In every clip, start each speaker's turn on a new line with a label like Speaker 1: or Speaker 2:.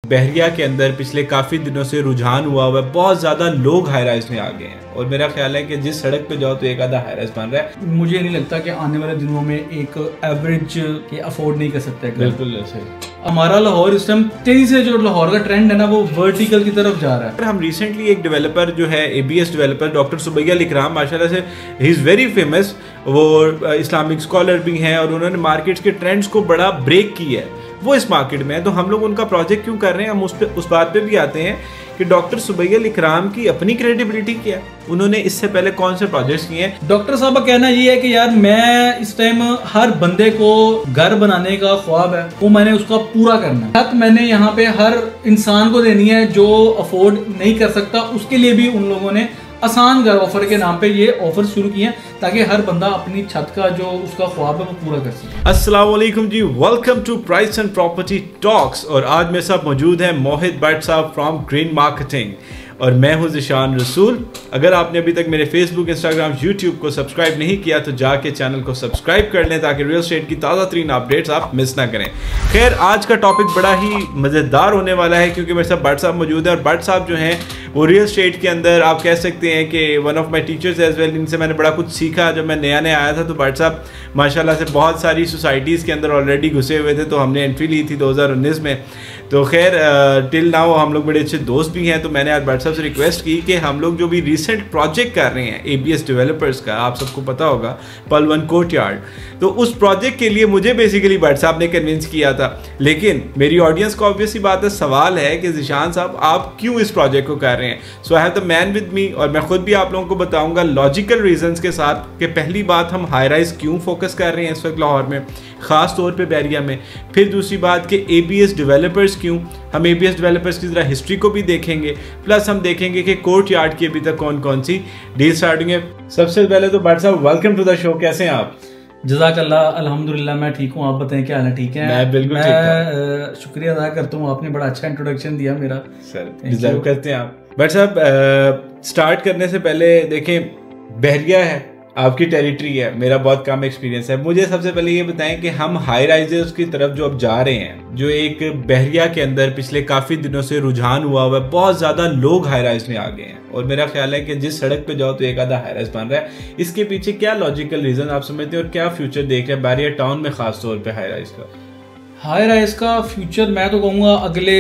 Speaker 1: बहरिया के अंदर पिछले काफ़ी दिनों से रुझान हुआ हुआ है, बहुत ज़्यादा लोग हाई राइज में आ गए हैं और मेरा ख्याल है कि जिस सड़क पे जाओ तो एक आधा हाई राइज बन रहा है।
Speaker 2: मुझे नहीं लगता कि आने वाले दिनों में एक एवरेज ये अफोर्ड नहीं कर सकता है।
Speaker 1: बिल्कुल ऐसे
Speaker 2: हमारा लाहौर इस टाइम तेजी से जो लाहौर का ट्रेंड है ना वो वर्टिकल की तरफ जा रहा है।
Speaker 1: हम रिसेंटली एक डेवलपर जो है ABS डेवलपर डॉक्टर सुबैया इकराम, माशाल्लाह से ही इज़ वेरी फेमस, वो इस्लामिक स्कॉलर भी हैं और उन्होंने मार्केट्स के ट्रेंड्स को बड़ा ब्रेक किया है, वो इस मार्केट में है। तो हम लोग उनका प्रोजेक्ट क्यों कर रहे हैं, हम उस बात पे भी आते हैं कि डॉक्टर सुबैया इकराम की अपनी क्रेडिबिलिटी क्या है, उन्होंने इससे पहले कौन से प्रोजेक्ट्स किए हैं।
Speaker 2: डॉक्टर साहब का कहना ये है कि यार मैं इस टाइम हर बंदे को घर बनाने का ख्वाब है, वो मैंने उसका पूरा करना है। हक मैंने यहाँ पे हर इंसान को देनी है जो अफोर्ड नहीं कर सकता, उसके लिए भी उन लोगों ने आसान घर ऑफर के नाम पे ये ऑफर शुरू किए हैं ताकि हर बंदा अपनी छत का जो उसका ख्वाब है वो पूरा कर सके।
Speaker 1: अस्सलाम वालेकुम जी, welcome to price and property talks. और आज मेरे साथ मौजूद है मोहित भट्ट साहब फ्रॉम ग्रीन मार्केटिंग और मैं हूं ज़िशान रसूल। अगर आपने अभी तक मेरे फेसबुक, इंस्टाग्राम, यूट्यूब को सब्सक्राइब नहीं किया तो जाके चैनल को सब्सक्राइब कर लें ताकि रियल एस्टेट की ताज़ा तरीन अपडेट्स आप मिस ना करें। खैर, आज का टॉपिक बड़ा ही मज़ेदार होने वाला है क्योंकि मेरे साथ भट्ट साहब मौजूद है और भट्ट साहब जो हैं वो रियल एस्टेट के अंदर आप कह सकते हैं कि one of my teachers as well. इनसे मैंने बड़ा कुछ सीखा। जब मैं नया आया था तो भट्ट साहब माशाल्लाह से बहुत सारी सोसाइटीज़ के अंदर ऑलरेडी घुसे हुए थे, तो हमने एंट्री ली थी 2019 में। तो खैर टिल नाउ हम लोग बड़े अच्छे दोस्त भी हैं। तो मैंने आज भट्ट साहब से रिक्वेस्ट की कि हम लोग जो भी रिसेंट प्रोजेक्ट कर रहे हैं ABS डेवलपर्स का, आप सबको पता होगा, पल1 कोर्टयार्ड, तो उस प्रोजेक्ट के लिए मुझे बेसिकली भट्ट साहब ने कन्विंस किया था। लेकिन मेरी ऑडियंस को ऑब्वियस सी बात है, सवाल है कि ज़िशान साहब आप क्यों इस प्रोजेक्ट को कर रहे हैं। So I have the man with me और मैं खुद भी आप लोगों को बताऊंगा लॉजिकल रीजंस के साथ कि पहली बात हम हाई राइज क्यों फोकस कर रहे हैं इस वक्त लाहौर में, ख़ास तौर पे बहरिया में। फिर दूसरी बात कि ABS डेवलपर्स क्यों, हम ABS डेवलपर्स की ज़रा हिस्ट्री को भी देखेंगे, प्लस हम देखेंगे कि कोर्टयार्ड की अभी तक कौन कौन सी डील स्टार्ट हुई है। सबसे पहले तो भट्ट साहब वेलकम टू द शो, कैसे हैं आप?
Speaker 2: जज़ाकल्लाह, अल्हम्दुलिल्लाह मैं ठीक हूँ, आप बताएं क्या हाल है? ठीक है,
Speaker 1: मैं बिल्कुल ठीक हूँ।
Speaker 2: शुक्रिया अदा करता हूँ, आपने बड़ा अच्छा इंट्रोडक्शन दिया मेरा।
Speaker 1: सर डिजर्व करते हैं आप। भट्ट साहब स्टार्ट करने से पहले देखें, बहरिया है आपकी टेरिटरी है, मेरा बहुत कम एक्सपीरियंस है। मुझे सबसे पहले ये बताएं कि हम हाई राइजेस की तरफ जो अब जा रहे हैं, जो एक बहरिया के अंदर पिछले काफ़ी दिनों से रुझान हुआ हुआ है, बहुत ज़्यादा लोग हाई राइज में आ गए हैं और मेरा ख्याल है कि जिस सड़क पे जाओ तो एक आधा हाई राइज बन रहा है। इसके पीछे क्या लॉजिकल रीज़न आप समझते हैं और क्या फ्यूचर देख रहे हैं बहरिया टाउन में ख़ास तौर पर हाई राइज का?
Speaker 2: हाई राइज का फ्यूचर मैं तो कहूँगा अगले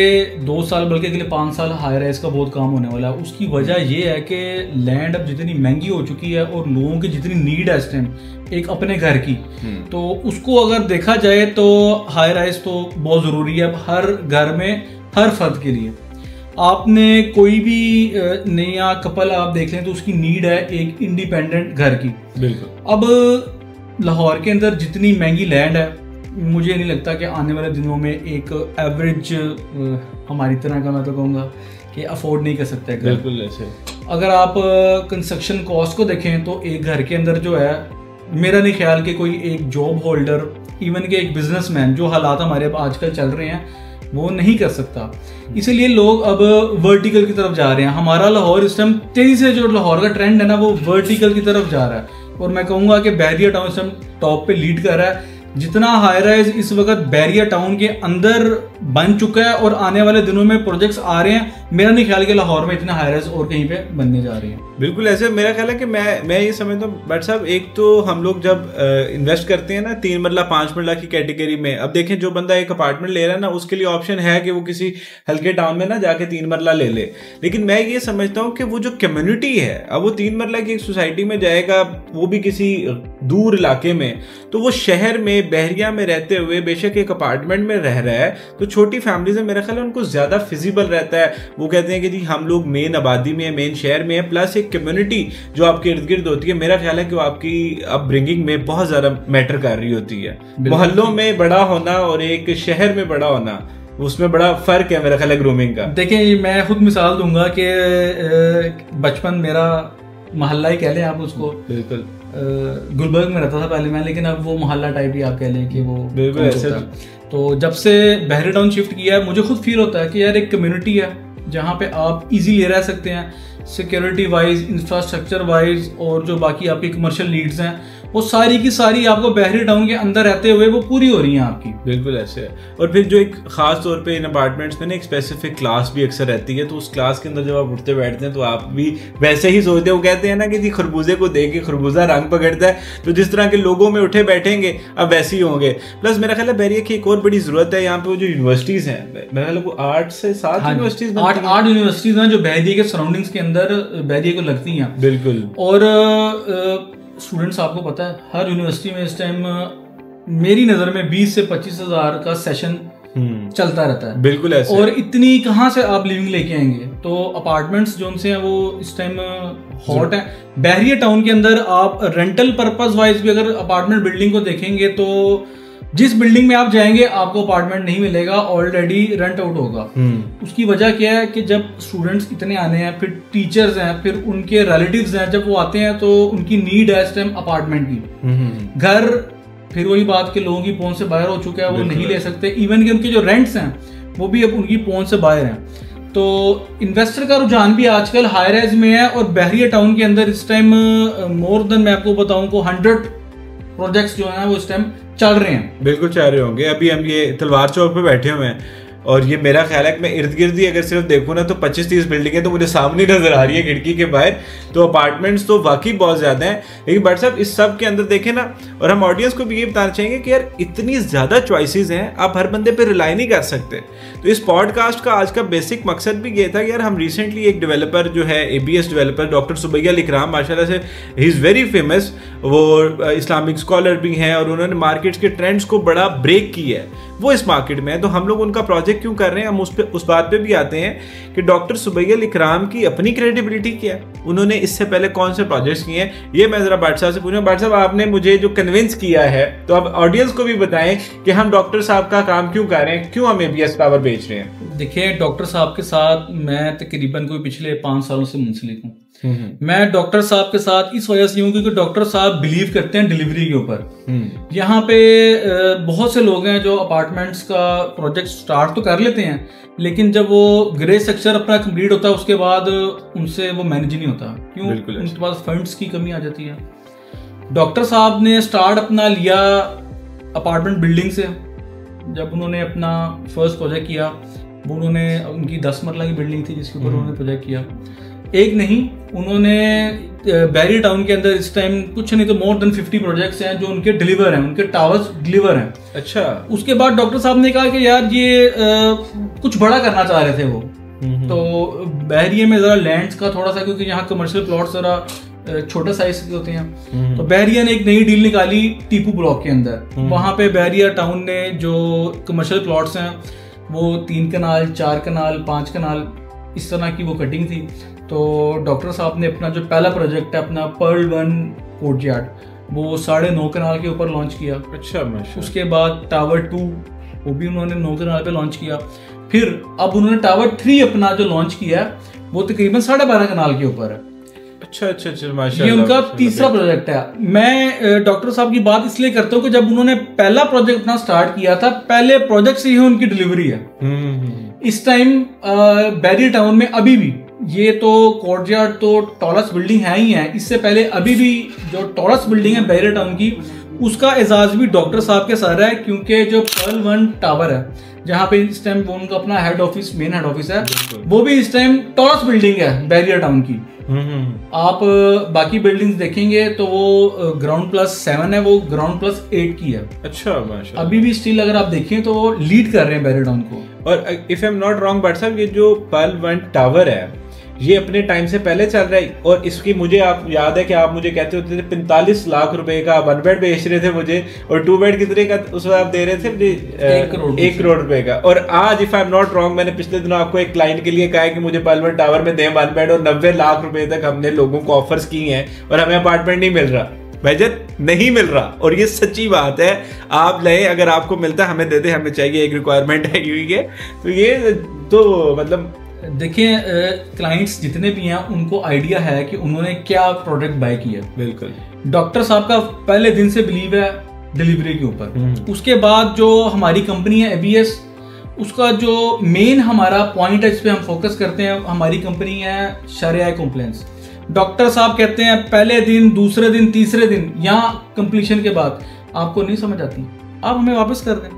Speaker 2: 2 साल बल्कि अगले 5 साल हाई राइज का बहुत काम होने वाला है। उसकी वजह ये है कि लैंड अब जितनी महंगी हो चुकी है और लोगों की जितनी नीड है इस टाइम एक अपने घर की, तो उसको अगर देखा जाए तो हाई राइज तो बहुत ज़रूरी है अब हर घर में, हर फर्द के लिए। आपने कोई भी नया कपल आप देख लें तो उसकी नीड है एक इंडिपेंडेंट घर की।
Speaker 1: बिल्कुल।
Speaker 2: अब लाहौर के अंदर जितनी महंगी लैंड है, मुझे नहीं लगता कि आने वाले दिनों में एक एवरेज हमारी तरह का, मैं तो कहूँगा कि अफोर्ड नहीं कर सकता है।
Speaker 1: बिल्कुल ऐसे
Speaker 2: अगर आप कंस्ट्रक्शन कॉस्ट को देखें तो एक घर के अंदर जो है, मेरा नहीं ख्याल कि कोई एक जॉब होल्डर, इवन के एक बिजनेसमैन, जो हालात हमारे अब आजकल चल रहे हैं वो नहीं कर सकता। इसीलिए लोग अब वर्टिकल की तरफ जा रहे हैं। हमारा लाहौर इस टाइम तेजी से जो लाहौर का ट्रेंड है ना वो वर्टिकल की तरफ जा रहा है और मैं कहूँगा कि बहरिया टाउन इस टाइम टॉप पे लीड कर रहा है। जितना हाई राइज इस वक्त बहरिया टाउन के अंदर बन चुका है और आने वाले दिनों में प्रोजेक्ट्स आ रहे हैं, मेरा नहीं ख्याल कि लाहौर में इतने हाई राइज और कहीं पे बनने जा रही हैं।
Speaker 1: बिल्कुल ऐसे मेरा ख्याल है कि मैं ये समझता हूँ भट्ट साहब, एक तो हम लोग जब इन्वेस्ट करते हैं ना 3 मरला 5 मरला की कैटेगरी में, अब देखें जो बंदा एक अपार्टमेंट ले रहा है ना उसके लिए ऑप्शन है कि वो किसी हल्के टाउन में ना जाके 3 मरला ले ले। लेकिन मैं ये समझता हूँ कि वो जो कम्युनिटी है, अब वो 3 मरला की एक सोसाइटी में जाएगा, वो भी किसी दूर इलाके में, तो वो शहर में बहरिया में रहते हुए बेशक एक अपार्टमेंट में रह रहा है, तो छोटी फैमिलीज में मेरा ख्याल है उनको ज्यादा फिजिबल रहता है। वो कहते हैं कि जी हम लोग मेन आबादी में, मेन शहर में है, प्लस एक कम्युनिटी जो आपके इर्द गिर्द होती है, मेरा ख्याल है कि वो आपकी अपब्रिंगिंग में बहुत ज्यादा मैटर कर रही होती है। मोहल्लों में बड़ा होना और एक शहर में बड़ा होना, उसमें बड़ा फर्क है मेरा ख्याल है ग्रूमिंग का।
Speaker 2: देखिए मैं खुद मिसाल दूंगा कि बचपन मेरा मोहल्ला ही कह लें आप उसको,
Speaker 1: बिल्कुल
Speaker 2: गुलबर्ग में रहता था पहले मैं, लेकिन अब वो मोहल्ला टाइप ही आप कह लें कि वो
Speaker 1: बिल्कुल ऐसे।
Speaker 2: तो जब से बहरिया टाउन शिफ्ट किया है मुझे खुद फील होता है कि यार एक कम्युनिटी है जहाँ पे आप इजीली रह सकते हैं, सिक्योरिटी वाइज, इंफ्रास्ट्रक्चर वाइज और जो बाकी आपकी कमर्शियल नीड्स हैं वो सारी की सारी आपको बहरी टाउन के अंदर रहते हुए वो पूरी हो रही हैं आपकी।
Speaker 1: बिल्कुल ऐसे है। और फिर जो एक खास तौर पे इन अपार्टमेंट्स में ना एक स्पेसिफिक क्लास भी अक्सर रहती है, तो उस क्लास के अंदर जब आप उठते बैठते हैं तो आप भी वैसे ही सोचते हो। वो कहते हैं ना कि जी खरबूजे को देख के खरबूजा रंग पकड़ता है, तो जिस तरह के लोगों में उठे बैठेंगे अब वैसे ही होंगे। प्लस मेरा ख्याल है बहरिया की एक और बड़ी जरूरत है यहाँ पे, वो जो यूनिवर्सिटीज हैं, मेरा ख्याल है 8 से 7 यूनिवर्सिटीज,
Speaker 2: 8 यूनिवर्सिटीज हैं जो बहरिया के सराउंडिंग्स के अंदर बहरिया को लगती हैं।
Speaker 1: बिल्कुल।
Speaker 2: और स्टूडेंट्स, आपको पता है हर यूनिवर्सिटी में इस टाइम मेरी नज़र में 20 से 25 हज़ार का सेशन चलता रहता है।
Speaker 1: बिल्कुल ऐसे।
Speaker 2: और इतनी कहाँ से आप लिविंग लेके आएंगे? तो अपार्टमेंट्स जो उनसे हैं वो इस टाइम हॉट है। बहरिया टाउन के अंदर आप रेंटल पर्पस वाइज भी अगर अपार्टमेंट बिल्डिंग को देखेंगे तो जिस बिल्डिंग में आप जाएंगे आपको अपार्टमेंट नहीं मिलेगा, ऑलरेडी रेंट आउट होगा। उसकी वजह क्या है कि जब स्टूडेंट्स इतने आने हैं, फिर टीचर्स हैं, फिर उनके रिलेटिव्स हैं, जब वो आते हैं तो उनकी नीड है इस टाइम अपार्टमेंट की। घर फिर वही बात के लोगों की पहुंच से बाहर हो चुका है, वो नहीं ले सकते। इवन कि उनके जो रेंट्स हैं वो भी अब उनकी पहुंच से बाहर हैं। तो इन्वेस्टर का रुझान भी आजकल हाई राइज में है। और बहरिया टाउन के अंदर इस टाइम मोर देन, मैं आपको बताऊं को 100 प्रोजेक्ट्स जो हैं वो इस टाइम चल रहे हैं।
Speaker 1: बिल्कुल चल रहे होंगे। अभी हम ये तलवार चौक पे बैठे हुए हैं और ये मेरा ख्याल है कि मैं इर्द गिर्द ही अगर सिर्फ देखूँ ना तो 25-30 बिल्डिंगें तो मुझे सामने नजर आ रही है खिड़की के बाहर। तो अपार्टमेंट्स तो वाकई बहुत ज्यादा हैं। लेकिन बट साहब इस सब के अंदर देखें ना, और हम ऑडियंस को भी ये बताना चाहेंगे कि यार इतनी ज्यादा चॉइसेस हैं, आप हर बंदे पे रिलाई नहीं कर सकते। तो इस पॉडकास्ट का आज का बेसिक मकसद भी ये था कि यार हम रिसेंटली एक डेवलपर जो है ABS डेवलपर डॉक्टर सुबैया अल इकराम, माशाल्लाह से ही इज़ वेरी फेमस, वो इस्लामिक स्कॉलर भी हैं और उन्होंने मार्केट्स के ट्रेंड्स को बड़ा ब्रेक किया है, वो इस मार्केट में है। तो हम लोग उनका प्रोजेक्ट क्यों कर रहे हैं, हम उस बात पे भी आते हैं कि डॉक्टर सुबैया अल इकराम की अपनी क्रेडिबिलिटी क्या है, उन्होंने इससे पहले कौन से प्रोजेक्ट्स किए हैं, ये मैं जरा बाट साहब से पूछूं। बाट साहब, आपने मुझे जो कन्विंस किया है, तो आप ऑडियंस को भी बताएं कि हम डॉक्टर साहब का काम क्यों कर रहे हैं, क्यों हम ABS टावर बेच रहे हैं।
Speaker 2: देखिए, डॉक्टर साहब के साथ मैं तकरीबन कोई पिछले 5 सालों से मुंसलिक हूँ। मैं डॉक्टर साहब के साथ इस वजह से हूँ क्योंकि डॉक्टर साहब बिलीव करते हैं डिलीवरी के ऊपर। यहाँ पे बहुत से लोग हैं जो अपार्टमेंट्स का प्रोजेक्ट स्टार्ट तो कर लेते हैं, लेकिन जब वो ग्रे स्ट्रक्चर अपना कंप्लीट होता है उसके बाद उनसे वो मैनेज नहीं होता। क्यों? उनके पास फंड्स की कमी आ जाती है। डॉक्टर साहब ने स्टार्ट अपना लिया अपार्टमेंट बिल्डिंग से। जब उन्होंने अपना फर्स्ट प्रोजेक्ट किया, वो उन्होंने उनकी 10 मरला की बिल्डिंग थी जिसके ऊपर उन्होंने प्रोजेक्ट किया। एक नहीं, उन्होंने बहरिया टाउन के अंदर इस टाइम कुछ नहीं तो मोर देन 50 प्रोजेक्ट्स हैं जो उनके डिलीवर हैं, उनके टावर्स डिलीवर हैं।
Speaker 1: अच्छा। उसके
Speaker 2: बाद डॉक्टर साहब ने कहा कि यार ये कुछ बड़ा करना चाह रहे थे वो। तो बहरिया में जरा लैंड्स का थोड़ा सा, क्योंकि यहाँ कमर्शियल प्लॉट्स जरा छोटे साइज के होते हैं, तो बहरिया ने एक नई डील निकाली टीपू ब्लॉक के अंदर। वहां पे बहरिया टाउन ने जो कमर्शियल प्लॉट्स हैं वो 3 कनाल, 4 कनाल, 5 कनाल इस तरह की वो कटिंग थी। तो डॉक्टर साहब ने अपना जो पहला प्रोजेक्ट है अपना पर्ल 1 कोर्टयार्ड, वो 9.5 कनाल के ऊपर लॉन्च किया।
Speaker 1: अच्छा।
Speaker 2: उसके बाद टावर 2 वो भी उन्होंने 9 कनाल पे लॉन्च किया। फिर अब उन्होंने टावर 3 अपना जो लॉन्च किया वो तकरीबन 12.5 कनाल के ऊपर है।
Speaker 1: अच्छा माशाल्लाह।
Speaker 2: ये उनका तीसरा प्रोजेक्ट है। मैं डॉक्टर साहब की बात इसलिए करता हूँ कि जब उन्होंने पहला प्रोजेक्ट अपना स्टार्ट किया था, पहले प्रोजेक्ट से ही उनकी डिलीवरी है। इस टाइम बहरिया टाउन में अभी भी ये तो कोर्टयार्ड तो टॉलेस्ट बिल्डिंग है ही है, इससे पहले अभी भी जो टॉलेस्ट बिल्डिंग है बहरिया टाउन की, उसका एजाज भी डॉक्टर साहब के साथ है। क्योंकि जो पर्ल 1 टावर है जहाँ पे इस टाइम वो उनका अपना head office, main head office है, वो भी इस टाइम टॉलेस्ट बिल्डिंग है बहरिया टाउन की। आप बाकी बिल्डिंग्स देखेंगे तो वो ग्राउंड +7 है, वो ग्राउंड +8 की है।
Speaker 1: अच्छा माशाल्लाह।
Speaker 2: अभी भी स्टिल अगर आप देखें तो वो लीड कर रहे हैं बहरिया टाउन को।
Speaker 1: और if I am not wrong but साहब, ये जो पर्ल 1 टावर है ये अपने टाइम से पहले चल रहा है, और इसकी मुझे आप याद है कि आप मुझे कहते होते थे 45 लाख रुपए का 1 बेड बेच रहे थे मुझे, और 2 बेड कितने का उस वक्त आप दे रहे थे? 1 करोड़ रुपए का। और आज if I am not wrong, मैंने पिछले दिनों आपको एक क्लाइंट के लिए कहा है कि मुझे पर्ल 1 टावर में दें 1 बेड, और 90 लाख रुपए तक हमने लोगों को ऑफर्स की हैं और हमें अपार्टमेंट नहीं मिल रहा। बजट नहीं मिल रहा, और ये सच्ची बात है। आप लें, अगर आपको मिलता है हमें दे दे, हमें चाहिए, एक रिक्वायरमेंट है ये। तो ये तो मतलब
Speaker 2: देखिए, क्लाइंट्स जितने भी हैं उनको आइडिया है कि उन्होंने क्या प्रोडक्ट बाय किया।
Speaker 1: बिल्कुल।
Speaker 2: डॉक्टर साहब का पहले दिन से बिलीव है डिलीवरी के ऊपर। उसके बाद जो हमारी कंपनी है ABS, उसका जो मेन हमारा पॉइंट है, इस पे हम फोकस करते हैं। हमारी कंपनी है शरिया कंप्लायंस। डॉक्टर साहब कहते हैं पहले दिन, दूसरे दिन, तीसरे दिन या कंप्लीशन के बाद आपको नहीं समझ आती, आप हमें वापस कर दें।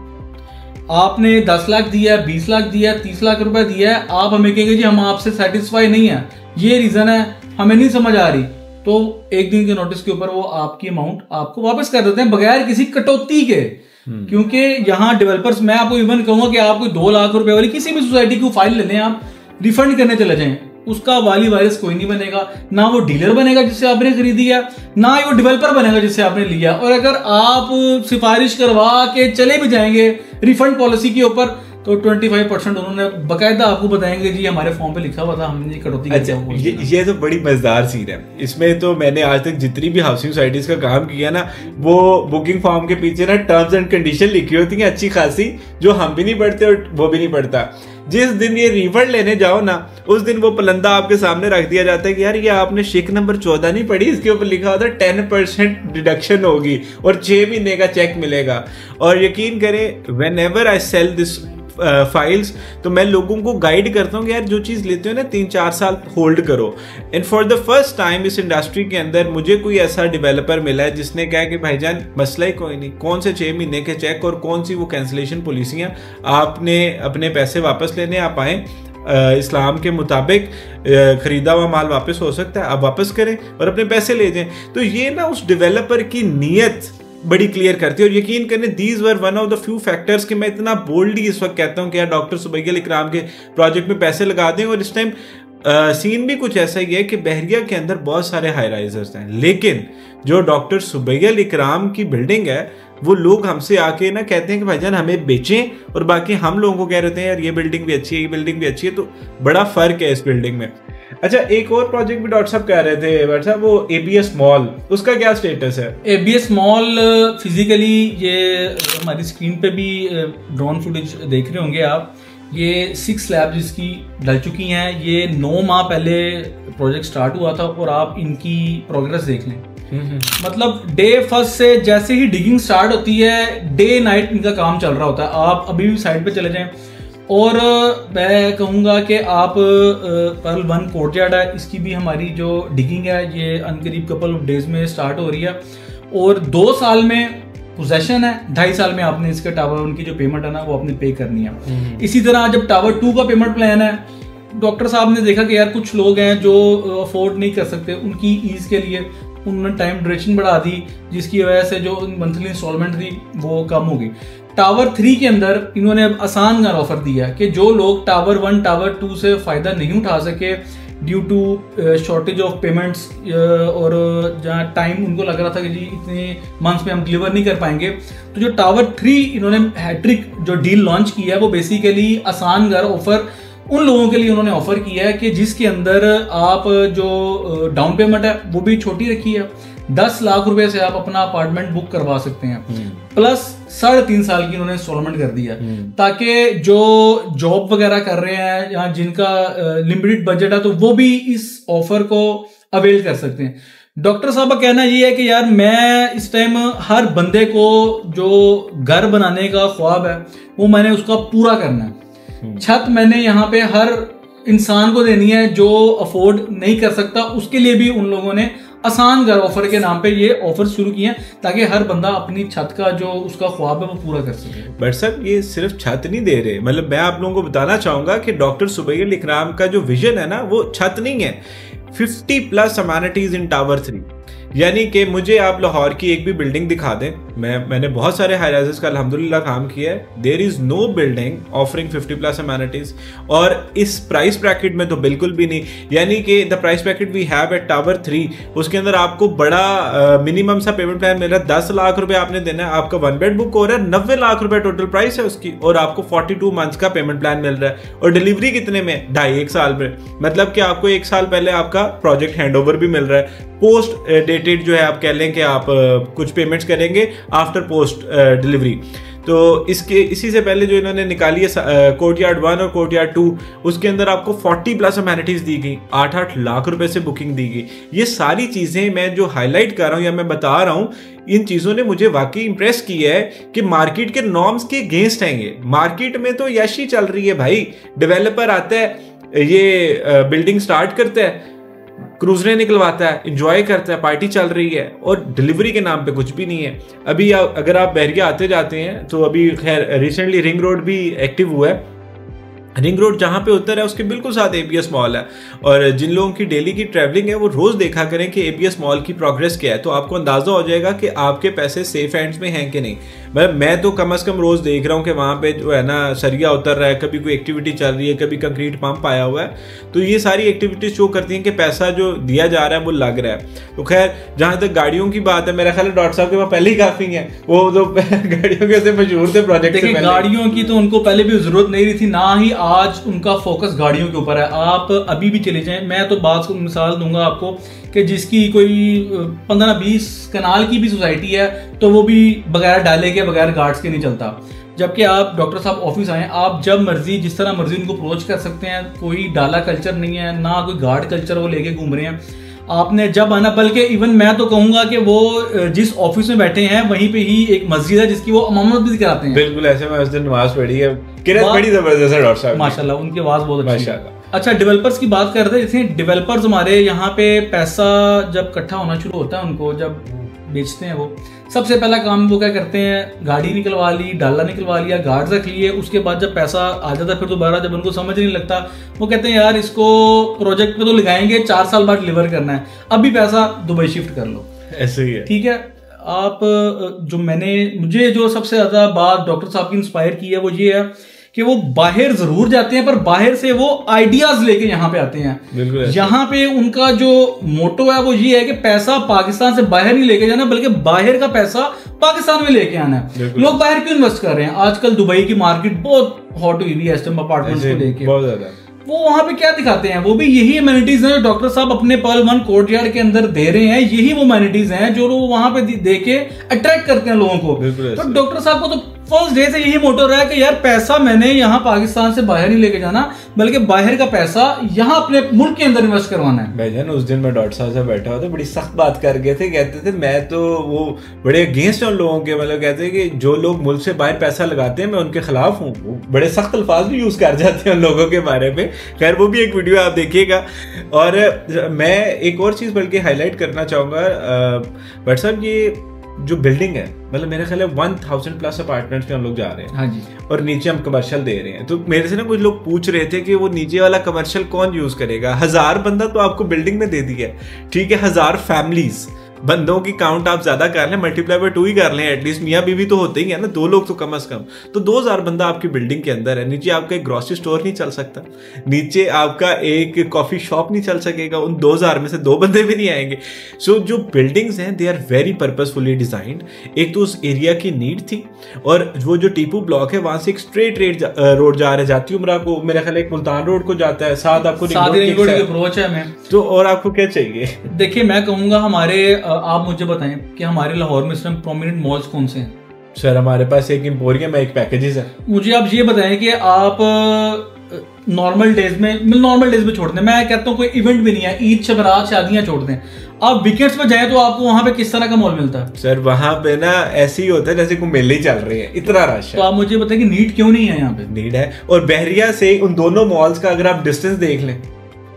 Speaker 2: आपने 10 लाख दिया है, 20 लाख दिया है, 30 लाख रुपए दिया है, आप हमें कहेंगे जी हम आपसे सेटिस्फाई नहीं है, ये रीजन है, हमें नहीं समझ आ रही, तो एक दिन के नोटिस के ऊपर वो आपकी अमाउंट आपको वापस कर देते हैं बगैर किसी कटौती के। क्योंकि यहाँ डेवलपर्स, मैं आपको इवन कहूंगा कि आप कोई 2 लाख रुपए वाली किसी भी सोसाइटी की फाइल ले लें, आप रिफंड करने चले जाएं, उसका वाली वारिस कोई नहीं बनेगा, ना वो डीलर बनेगा जिससे आपने खरीदी है, ना ही वो डेवलपर बनेगा जिससे आपने लिया। और अगर आप सिफारिश करवा के चले भी जाएंगे रिफंड पॉलिसी के ऊपर, तो 25% उन्होंने बकायदा आपको बताएंगे जी हमारे फॉर्म पे लिखा हुआ था, हमने कटौती की।
Speaker 1: अच्छा, ये तो बड़ी मजेदार सीन है। इसमें तो मैंने आज तक जितनी भी हाउसिंग सोसाइटीज का काम किया ना, वो बुकिंग फॉर्म के पीछे ना टर्म्स एंड कंडीशन लिखी होती है अच्छी खासी, जो हम भी नहीं पढ़ते और वो भी नहीं पढ़ता। जिस दिन ये रिफंड लेने जाओ ना, उस दिन वो पलंदा आपके सामने रख दिया जाता है कि यार ये आपने शिक नंबर 14 नहीं पढ़ी, इसके ऊपर लिखा होता है 10% डिडक्शन होगी और 6 महीने का चेक मिलेगा। और यकीन करें, whenever I sell this files, तो मैं लोगों को गाइड करता हूँ कि यार जो चीज़ लेते हो ना 3-4 साल होल्ड करो। And for the first time इस इंडस्ट्री के अंदर मुझे कोई ऐसा डेवलपर मिला है जिसने कहा कि भाईजान मसला ही कोई नहीं, कौन से 6 महीने के चेक और कौन सी वो कैंसिलेशन पॉलिसियाँ, आपने अपने पैसे वापस लेने आप आए, इस्लाम के मुताबिक खरीदा हुआ माल वापस हो सकता है, आप वापस करें और अपने पैसे ले जाएं। तो ये ना उस डेवलपर की नीयत बड़ी क्लियर करती है। और यकीन करें, these were one of the few factors कि मैं इतना बोल्डली इस वक्त कहता हूं कि यार डॉक्टर सुबैगल इकराम के प्रोजेक्ट में पैसे लगा दें। और इस टाइम सीन भी कुछ ऐसा ही है कि बहरिया के अंदर बहुत सारे हाई राइजर्स हैं, लेकिन जो डॉक्टर सुबैगल इकराम की बिल्डिंग है, वो लोग हमसे आके ना कहते हैं कि भाईजान हमें बेचें, और बाकी हम लोगों को कह रहे हैं यार ये बिल्डिंग भी अच्छी है, ये बिल्डिंग भी अच्छी है। तो बड़ा फर्क है इस बिल्डिंग में। अच्छा, एक और प्रोजेक्ट भी डॉक्टर साहब कह रहे थे डॉक्टर साहब, वो एबीएस मॉल, उसका क्या स्टेटस है?
Speaker 2: एबीएस मॉल फिजिकली, ये हमारी स्क्रीन पे भी ड्रोन फुटेज देख रहे होंगे आप, ये 6 स्लैब जिसकी डल चुकी हैं। ये 9 माह पहले प्रोजेक्ट स्टार्ट हुआ था और आप इनकी प्रोग्रेस देख लें। मतलब डे फर्स्ट से जैसे ही डिगिंग स्टार्ट होती है, डे नाइट इनका काम चल रहा होता है। आप अभी भी साइड पे चले जाएं, और मैं कहूँगा कि आप पर्ल 1 कोर्टयार्ड है, इसकी भी हमारी जो डिगिंग है ये अनकरीब कपल ऑफ डेज में स्टार्ट हो रही है, और 2 साल में पोजेशन है, 2.5 साल में आपने इसके टावर 1 की जो पेमेंट है ना वो आपने पे करनी है। इसी तरह जब टावर 2 का पेमेंट प्लान है, डॉक्टर साहब ने देखा कि यार कुछ लोग हैं जो अफोर्ड नहीं कर सकते, उनकी ईज के लिए उन्होंने टाइम ड्यूरेशन बढ़ा दी, जिसकी वजह से जो मंथली इंस्टॉलमेंट थी वो कम हो गई। टावर 3 के अंदर इन्होंने आसान का ऑफर दिया कि जो लोग टावर 1 टावर 2 से फायदा नहीं उठा सके due to shortage of payments, और जहाँ टाइम उनको लग रहा था कि जी इतने मंथ्स में हम डिलीवर नहीं कर पाएंगे, तो जो टावर 3 इन्होंने हैट्रिक जो डील लॉन्च की है, वो बेसिकली आसान घर ऑफर उन लोगों के लिए उन्होंने ऑफर किया है कि जिसके अंदर आप जो डाउन पेमेंट है वो भी छोटी रखी है, 10 लाख रुपए से आप अपना अपार्टमेंट बुक करवा सकते हैं, प्लस 3.5 साल की उन्होंने इंस्टॉलमेंट कर दिया, ताकि जो जॉब वगैरह कर रहे हैं या जिनका लिमिटेड बजट है तो वो भी इस ऑफर को अवेल कर सकते हैं। डॉक्टर साहब का कहना ये है कि यार मैं इस टाइम हर बंदे को जो घर बनाने का ख्वाब है वो मैंने उसका पूरा करना है। छत मैंने यहाँ पे हर इंसान को देनी है जो अफोर्ड नहीं कर सकता, उसके लिए भी उन लोगों ने आसान घर ऑफर के नाम पे ये ऑफर शुरू किए हैं ताकि हर बंदा अपनी छत का जो उसका ख्वाब है वो पूरा कर सके।
Speaker 1: बट सर ये सिर्फ छत नहीं दे रहे, मतलब मैं आप लोगों को बताना चाहूंगा कि डॉक्टर सुबैगल इकराम का जो विजन है ना वो छत नहीं है, 50+ अमेनिटीज इन टावर 3। यानी कि मुझे आप लाहौर की एक भी बिल्डिंग दिखा दें, मैंने बहुत सारे हाई राइजेस का अल्हम्दुलिल्लाह काम किया है, there is no building offering 50+ amenities, और इस प्राइस ब्रैकेट में तो बिल्कुल भी नहीं। यानी कि the price bracket we have at tower 3, उसके अंदर आपको बड़ा मिनिमम सा पेमेंट प्लान मिल रहा है, 10 लाख रुपए आपने देना है, आपका 1 बेड बुक हो रहा है, 90 लाख रुपए टोटल प्राइस है उसकी, और आपको 42 मंथ्स का पेमेंट प्लान मिल रहा है, और डिलीवरी कितने में, 2.5-1 साल में। मतलब कि आपको 1 साल पहले आपका प्रोजेक्ट हैंडओवर भी मिल रहा है, पोस्ट डेटेड जो है आप कह लें कि आप कुछ पेमेंट्स करेंगे आफ्टर पोस्ट डिलीवरी। तो इसी से पहले जो इन्होंने निकाली है कोर्टयार्ड 1 और कोर्टयार्ड 2, उसके अंदर आपको 40+ अमेनिटीज दी गई, 8-8 लाख रुपए से बुकिंग दी गई। ये सारी चीजें मैं जो हाईलाइट कर रहा हूं या मैं बता रहा हूं, इन चीजों ने मुझे वाकई इंप्रेस किया है कि मार्केट के नॉर्म्स के अगेंस्ट हैं ये। मार्केट में तो यशी चल रही है भाई, डेवलपर आता है, ये बिल्डिंग स्टार्ट करता है, क्रूजरें निकलवाता है, इंजॉय करता है, पार्टी चल रही है, और डिलीवरी के नाम पे कुछ भी नहीं है। अभी अगर आप बहरिया आते जाते हैं तो अभी खैर रिसेंटली रिंग रोड भी एक्टिव हुआ है। रिंग रोड जहाँ पे उतर है उसके बिल्कुल साथ एबीएस मॉल है, और जिन लोगों की डेली की ट्रैवलिंग है वो रोज देखा करें कि एबीएस मॉल की प्रोग्रेस क्या है, तो आपको अंदाजा हो जाएगा कि आपके पैसे सेफ हैंड्स में हैं कि नहीं। मैं तो कम से कम रोज देख रहा हूँ कि वहाँ पे जो है ना सरिया उतर रहा है, कभी कोई एक्टिविटी चल रही है, कभी कंक्रीट पंप आया हुआ है, तो ये सारी एक्टिविटीज शो करती हैं कि पैसा जो दिया जा रहा है वो लग रहा है। तो खैर जहाँ तक गाड़ियों की बात है, मेरा ख्याल है डॉक्टर साहब के पास पहले ही काफी है, वो तो गाड़ियों के से मशहूर थे प्रोजेक्ट से पहले।
Speaker 2: गाड़ियों की तो उनको पहले भी जरूरत नहीं रही थी, ना ही आज उनका फोकस गाड़ियों के ऊपर है। आप अभी भी चले जाएं, मैं तो बात को मिसाल दूंगा आपको कि जिसकी कोई 15-20 कनाल की भी सोसाइटी है तो वो भी बगैर डाले के बगैर गार्ड्स के नहीं चलता। जबकि आप डॉक्टर साहब ऑफिस आए, आप जब मर्जी जिस तरह मर्जी उनको अप्रोच कर सकते हैं, कोई डाला कल्चर नहीं है, ना कोई गार्ड कल्चर वो लेके घूम रहे हैं। आपने जब आना, बल्कि इवन मैं तो कहूंगा कि वो जिस ऑफिस में बैठे हैं वहीं पे ही एक मस्जिद है जिसकी वो इमामत भी कराते हैं।
Speaker 1: बिल्कुल ऐसे में उस दिन नमाज पढ़ी है, किरण बड़ी जबरदस्त है डॉक्टर साहब,
Speaker 2: माशाल्लाह उनकी आवाज बहुत अच्छी है। अच्छा, डेवलपर्स की बात करते हैं। जैसे डेवलपर्स हमारे यहाँ पे पैसा जब इकट्ठा होना शुरू होता है, उनको जब बेचते हैं, वो सबसे पहला काम वो क्या करते हैं, गाड़ी निकलवा ली, डाला निकलवा लिया, गार्ड रख लिए। उसके बाद जब पैसा आ जाता है फिर दोबारा जब उनको समझ नहीं लगता, वो कहते हैं यार इसको प्रोजेक्ट पे तो लगाएंगे, 4 साल बाद डिलीवर करना है, अभी पैसा दुबई शिफ्ट कर लो।
Speaker 1: ऐसे ही है,
Speaker 2: ठीक है। आप जो मुझे जो सबसे ज्यादा बात डॉक्टर साहब की इंस्पायर की है वो ये है कि वो बाहर जरूर जाते हैं पर बाहर से वो आइडियाज लेके यहाँ पे आते हैं। यहाँ पे उनका जो मोटो है वो ये है कि पैसा पाकिस्तान से बाहर नहीं लेके जाना, बल्कि बाहर का पैसा पाकिस्तान में लेके आना है। लोग बाहर क्यों इन्वेस्ट कर रहे हैं? आजकल दुबई की मार्केट बहुत हॉट हुई है अपार्टमेंट्स को लेके,
Speaker 1: बहुत ज्यादा।
Speaker 2: वो वहां पे क्या दिखाते हैं, वो भी यही एमिनिटीज हैं जो डॉक्टर साहब अपने पर्ल 1 कोर्टयार्ड के अंदर दे रहे हैं। यही वो एमिनिटीज हैं जो लोग वहां पे देके अट्रैक्ट करते हैं लोगों को। तो डॉक्टर साहब को तो फर्स्ट डे से यही मोटो रहा है कि यार पैसा मैंने यहाँ पाकिस्तान से बाहर नहीं लेके जाना, बल्कि बाहर का पैसा यहाँ अपने मुल्क के अंदर इन्वेस्ट करवाना है।
Speaker 1: भाईजान उस दिन मैं डॉक्टर साहब से बैठा हुआ था, बड़ी सख्त बात कर गए थे, कहते थे मैं तो वो बड़े अगेंस्ट उन लोगों के, मतलब कहते हैं कि जो लोग मुल्क से बाहर पैसा लगाते हैं मैं उनके खिलाफ हूँ। वो बड़े सख्त अल्फाज भी यूज कर जाते हैं उन लोगों के बारे में। खैर वो भी एक वीडियो आप देखिएगा। और मैं एक और चीज बल्कि हाईलाइट करना चाहूंगा डॉक्टर साहब, ये जो बिल्डिंग है, मतलब मेरे ख्याल है 1000+ अपार्टमेंट्स में हम लोग जा रहे हैं।
Speaker 2: हाँ जी।
Speaker 1: और नीचे हम कमर्शियल दे रहे हैं। तो मेरे से ना कुछ लोग पूछ रहे थे कि वो नीचे वाला कमर्शियल कौन यूज करेगा। 1000 बंदा तो आपको बिल्डिंग में दे दिया, ठीक है, 1000 फैमिलीज, बंदों की काउंट आप ज्यादा कर लें, मल्टीप्लाई बाय 2 ही कर लें, एटलीस्ट मियाँ बीवी तो होते ही है ना, 2 लोग तो कम से कम। तो 2000 बंदा आपकी बिल्डिंग के अंदर है। नीचे आपका एक ग्रोसरी स्टोर नहीं चल सकता, नीचे आपका एक कॉफी शॉप नहीं चल सकेगा, उन 2000 में से 2 बंदे भी नहीं आएंगे। सो जो बिल्डिंग्स हैं they are very purposefully designed. एक तो उस एरिया की नीड थी, और वो जो टीपू ब्लॉक है वहां से एक स्ट्रेट रोड जा रहा है, जाती उमरा को, मेरा ख्याल एक मुल्तान रोड को जाता है, साथ आपको
Speaker 2: रिंग रोड की अप्रोच है। मैं
Speaker 1: तो और आपको क्या चाहिए?
Speaker 2: देखिए मैं कहूंगा हमारे, आप मुझे बताएं कि हमारे लाहौर में इस टाइम प्रोमिनेंट मॉल्स कौन से हैं?
Speaker 1: सर हमारे पास एक एम्पोरियम है, एक पैकेजेस है।
Speaker 2: मुझे आप ये बताएं कि आप नॉर्मल डेज में छोड़ दें, मैं कहता हूँ कोई इवेंट भी नहीं है, ईद शबरात शादियां छोड़ दें, आप वीकेंड्स में जाएं तो आपको वहां पे किस तरह का मॉल मिलता है?
Speaker 1: सर वहां पे ना ऐसे ही होता है जैसे कोई मेले ही चल रहे हैं, इतना रश है।
Speaker 2: तो आप मुझे बताएं कि नीड क्यों नहीं है यहाँ पे?
Speaker 1: नीड है। और बहरिया से उन दोनों मॉल्स का अगर आप डिस्टेंस देख लें,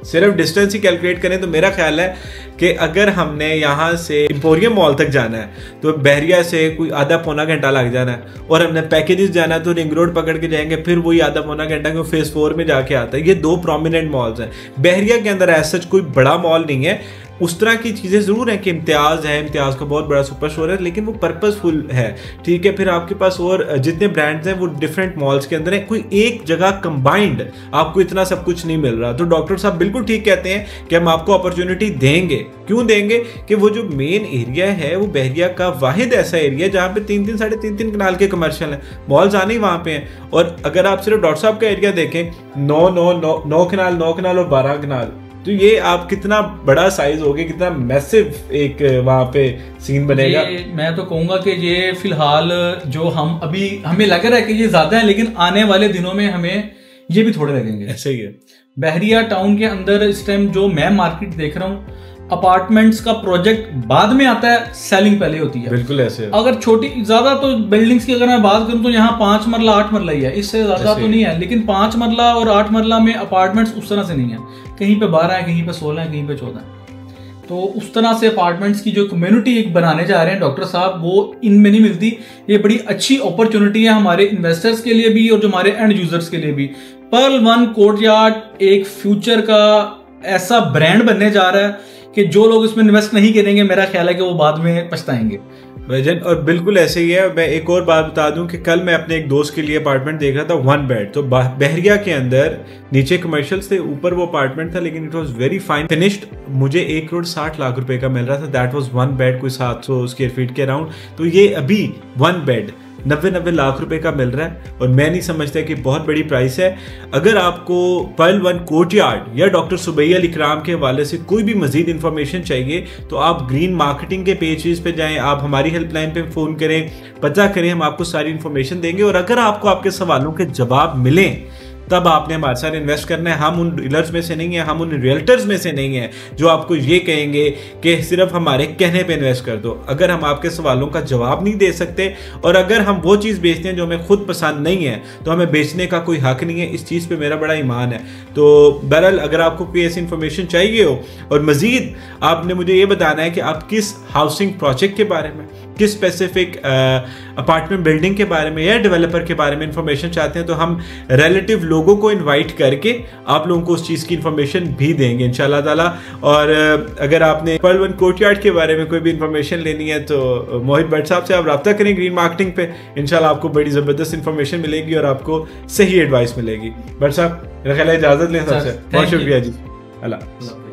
Speaker 1: सिर्फ डिस्टेंस ही कैलकुलेट करें, तो मेरा ख्याल है कि अगर हमने यहाँ से एम्पोरियम मॉल तक जाना है तो बहरिया से कोई आधा पौना घंटा लग जाना है, और हमने पैकेजेस जाना है तो रिंग रोड पकड़ के जाएंगे, फिर वही आधा पौना घंटा क्यों फेज 4 में जाके आता है। ये 2 प्रोमिनेंट मॉल्स हैं बहरिया के अंदर, ऐसा कोई बड़ा मॉल नहीं है। उस तरह की चीज़ें ज़रूर हैं कि इम्तियाज़ है, इम्तियाज़ का बहुत बड़ा सुपर स्टोर है, लेकिन वो पर्पसफुल है, ठीक है। फिर आपके पास और जितने ब्रांड्स हैं वो डिफरेंट मॉल्स के अंदर है, कोई एक जगह कंबाइंड आपको इतना सब कुछ नहीं मिल रहा। तो डॉक्टर साहब बिल्कुल ठीक कहते हैं कि हम आपको अपॉर्चुनिटी देंगे। क्यों देंगे? कि वो जो मेन एरिया है वो बहरिया का वाहिद ऐसा एरिया जहाँ पे 3-3 साढ़े 3 कनाल के कमर्शियल हैं, मॉल्स आने ही वहाँ पे हैं। और अगर आप सिर्फ डॉक्टर साहब का एरिया देखें, 9 कनाल और 12 कनाल, तो ये आप कितना बड़ा साइज हो गया, कितना मैसिव एक वहां पे सीन बनेगा।
Speaker 2: मैं तो कहूंगा कि ये फिलहाल जो हम अभी हमें लग रहा है कि ये ज्यादा है, लेकिन आने वाले दिनों में हमें ये भी थोड़े लगेंगे।
Speaker 1: ऐसे ही है।
Speaker 2: बहरिया टाउन के अंदर इस टाइम जो मैं मार्केट देख रहा हूँ, अपार्टमेंट्स का प्रोजेक्ट बाद में आता है, सेलिंग पहले होती है।
Speaker 1: बिल्कुल ऐसे।
Speaker 2: अगर छोटी ज्यादा तो बिल्डिंग्स की अगर मैं बात करूं तो यहाँ 5 मरला 8 मरला ही है, इससे ज्यादा तो नहीं है। लेकिन 5 मरला और 8 मरला में अपार्टमेंट्स उस तरह से नहीं है, कहीं पे 12 है, कहीं पे 16 है, कहीं पे 14 है। तो उस तरह से अपार्टमेंट्स की जो कम्युनिटी एक बनाने जा रहे हैं डॉक्टर साहब, वो इनमें नहीं मिलती। ये बड़ी अच्छी अपॉर्चुनिटी है हमारे इन्वेस्टर्स के लिए भी और जो हमारे एंड यूजर्स के लिए भी। पर्ल वन कोर्टयार्ड एक फ्यूचर का ऐसा ब्रांड बनने जा रहा है कि जो लोग इसमें इन्वेस्ट नहीं करेंगे, मेरा ख्याल है कि वो बाद में पछताएंगे।
Speaker 1: वजन और बिल्कुल ऐसे ही है। मैं एक और बात बता दूं कि कल मैं अपने एक दोस्त के लिए अपार्टमेंट देख रहा था, 1 बेड, तो बहरिया के अंदर, नीचे कमर्शियल्स थे, ऊपर वो अपार्टमेंट था, लेकिन it was very fine finished. मुझे 1,60,00,000 रुपए का मिल रहा था। दैट वाज 1 बेड, कोई 700 स्क्वायर फीट के अराउंड। तो ये अभी 1 बेड 90 लाख रुपए का मिल रहा है और मैं नहीं समझता कि बहुत बड़ी प्राइस है। अगर आपको पर्ल वन कोर्टयार्ड या डॉक्टर सुबैया अल इकराम के हवाले से कोई भी मजीद इंफॉर्मेशन चाहिए तो आप ग्रीन मार्केटिंग के पेजेस पे जाएं, आप हमारी हेल्पलाइन पे फ़ोन करें, पता करें, हम आपको सारी इंफॉर्मेशन देंगे। और अगर आपको आपके सवालों के जवाब मिलें तब आपने हमारे साथ इन्वेस्ट करना है। हम उन डीलर्स में से नहीं है, हम उन रियल्टर्स में से नहीं है जो आपको ये कहेंगे कि सिर्फ हमारे कहने पे इन्वेस्ट कर दो। अगर हम आपके सवालों का जवाब नहीं दे सकते और अगर हम वो चीज़ बेचते हैं जो हमें खुद पसंद नहीं है तो हमें बेचने का कोई हक नहीं है। इस चीज़ पे मेरा बड़ा ईमान है। तो बहरहाल अगर आपको कोई ऐसी इंफॉर्मेशन चाहिए हो और मज़ीद आपने मुझे ये बताना है कि आप किस हाउसिंग प्रोजेक्ट के बारे में, किस स्पेसिफिक अपार्टमेंट बिल्डिंग के बारे में या डेवलपर के बारे में इंफॉर्मेशन चाहते हैं तो हम रिलेटिव लोगों को इनवाइट करके आप लोगों को उस चीज़ की इंफॉर्मेशन भी देंगे इंशाल्लाह ताला। और अगर आपने पर्ल वन कोर्टयार्ड के बारे में कोई भी इंफॉर्मेशन लेनी है तो मोहित भट्ट साहब से आप रब्ता करें ग्रीन मार्केटिंग पे, इंशाल्लाह आपको बड़ी ज़बरदस्त इंफॉर्मेशन मिलेगी और आपको सही एडवाइस मिलेगी। भट्ट साहब मेरा ख्याल है इजाज़त लें सबसे। बहुत शुक्रिया जी। अल्लाह।